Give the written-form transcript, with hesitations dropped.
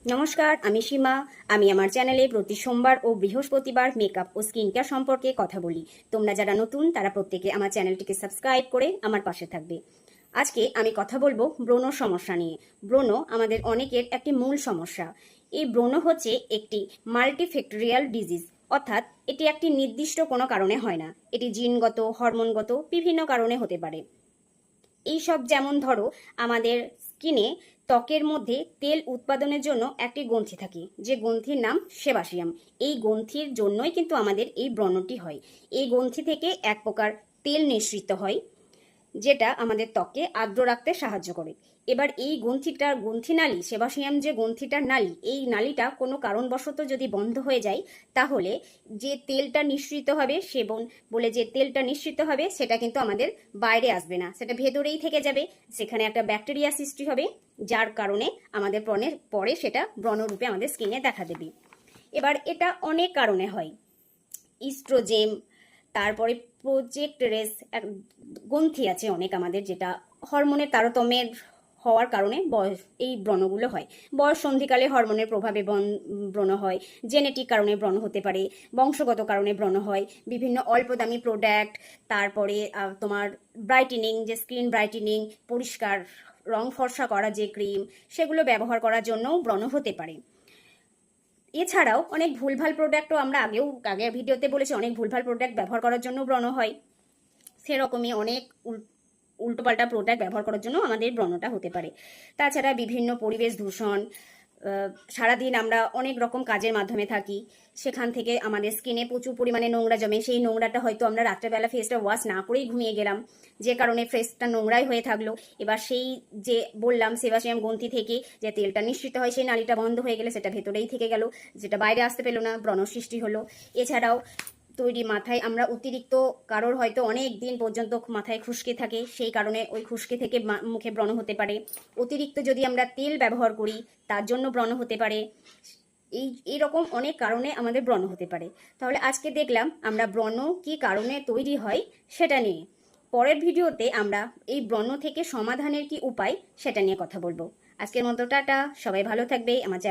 নমস্কার, আমি সীমা। আমি আমার চ্যানেলে প্রতি সোমবার ও বৃহস্পতিবার মেকআপ ও স্কিন কেয়ার সম্পর্কে কথা বলি। তোমরা যারা নতুন তারা প্রত্যেকে আমার চ্যানেলটিকে সাবস্ক্রাইব করে আমার পাশে থাকবে। আজকে আমি কথা বলবো ব্রণ সমস্যা নিয়ে। ব্রণ আমাদের অনেকের একটি মূল সমস্যা। এই ব্রণ হচ্ছে একটি মাল্টিফ্যাক্টরিয়াল ডিজিজ, অর্থাৎ এটি একটি নির্দিষ্ট কোনো কারণে হয় না। এটি জিনগত, হরমোনগত বিভিন্ন কারণে হতে পারে। এই সব যেমন ধরো, আমাদের স্কিনে ত্বকের মধ্যে তেল উৎপাদনের জন্য একটি গ্রন্থি থাকে, যে গ্রন্থির নাম সেবাসিয়াম। এই গ্রন্থির জন্যই কিন্তু আমাদের এই ব্রণটি হয়। এই গ্রন্থি থেকে এক প্রকার তেল নিঃসৃত হয়, যেটা আমাদের ত্বককে আর্দ্র রাখতে সাহায্য করে। এবার এই গ্রন্থিনালী, সেবাসিয়াম যে গ্রন্থিটার নালী, এই নালীটা কোনো কারণবশত যদি বন্ধ হয়ে যায়, তাহলে যে তেলটা নিঃসৃত হবে, সেবন বলে যে তেলটা নিঃসৃত হবে, সেটা কিন্তু আমাদের বাইরে আসবে না, সেটা ভেতরেই থেকে যাবে। সেখানে একটা ব্যাকটেরিয়া সৃষ্টি হবে, যার কারণে আমাদের ব্রণের পরে সেটা ব্রণরূপে আমাদের স্কিনে দেখা দেবে। এবার এটা অনেক কারণে হয়। ইস্ট্রোজেন, তারপরে প্রজেক্টরেস, গ্রন্থি আছে অনেক আমাদের, যেটা হরমোনের তারতম্যের হওয়ার কারণে এই ব্রণগুলো হয়। বয়স সন্ধিকালে হরমোনের প্রভাবে ব্রণ হয়, জেনেটিক কারণে ব্রণ হতে পারে, বংশগত কারণে ব্রণ হয়, বিভিন্ন অল্প দামি প্রোডাক্ট, তারপরে তোমার ব্রাইটেনিং, যে স্কিন ব্রাইটেনিং, পরিষ্কার রং ফর্সা করা যে ক্রিম, সেগুলো ব্যবহার করার জন্যও ব্রণ হতে পারে। এছাড়াও অনেক ভুলভাল প্রোডাক্টও আমরা আগে ভিডিওতে বলেছি, অনেক ভুলভাল প্রোডাক্ট ব্যবহার করার জন্য ব্রণ হয়। সেরকমই অনেক উল্টোপাল্টা প্রোডাক্ট ব্যবহার করার জন্য আমাদের ব্রণটা হতে পারে। তাছাড়া বিভিন্ন পরিবেশ দূষণ, সারাদিন আমরা অনেক রকম কাজের মাধ্যমে থাকি, সেখান থেকে আমাদের স্কিনে প্রচুর পরিমাণে নোংরা জমে। সেই নোংরাটা হয়তো আমরা রাত্রেবেলা ফেসটা ওয়াশ না করেই ঘুমিয়ে গেলাম, যে কারণে ফেসটা নোংরাই হয়ে থাকলো। এবার সেই যে বললাম সেবাসিয়াম গ্রন্থি থেকে যে তেলটা নিঃসৃত হয়, সেই নালীটা বন্ধ হয়ে গেলে সেটা ভেতরেই থেকে গেল, যেটা বাইরে আসতে পেলো না, ব্রণ সৃষ্টি হলো। এছাড়াও তৈরি মাথায় আমরা অতিরিক্ত, কারোর হয়তো অনেক দিন পর্যন্ত মাথায় খুশকি থাকে, সেই কারণে ওই খুশকি থেকে মুখে ব্রণ হতে পারে। অতিরিক্ত যদি আমরা তেল ব্যবহার করি, তার জন্য ব্রণ হতে পারে। এইরকম অনেক কারণে আমাদের ব্রণ হতে পারে। তাহলে আজকে দেখলাম আমরা ব্রণ কি কারণে তৈরি হয় সেটা নিয়ে। পরের ভিডিওতে আমরা এই ব্রণ থেকে সমাধানের কি উপায় সেটা নিয়ে কথা বলবো। আজকের মতো টাটা, সবাই ভালো থাকবে। আমার চ্যানেল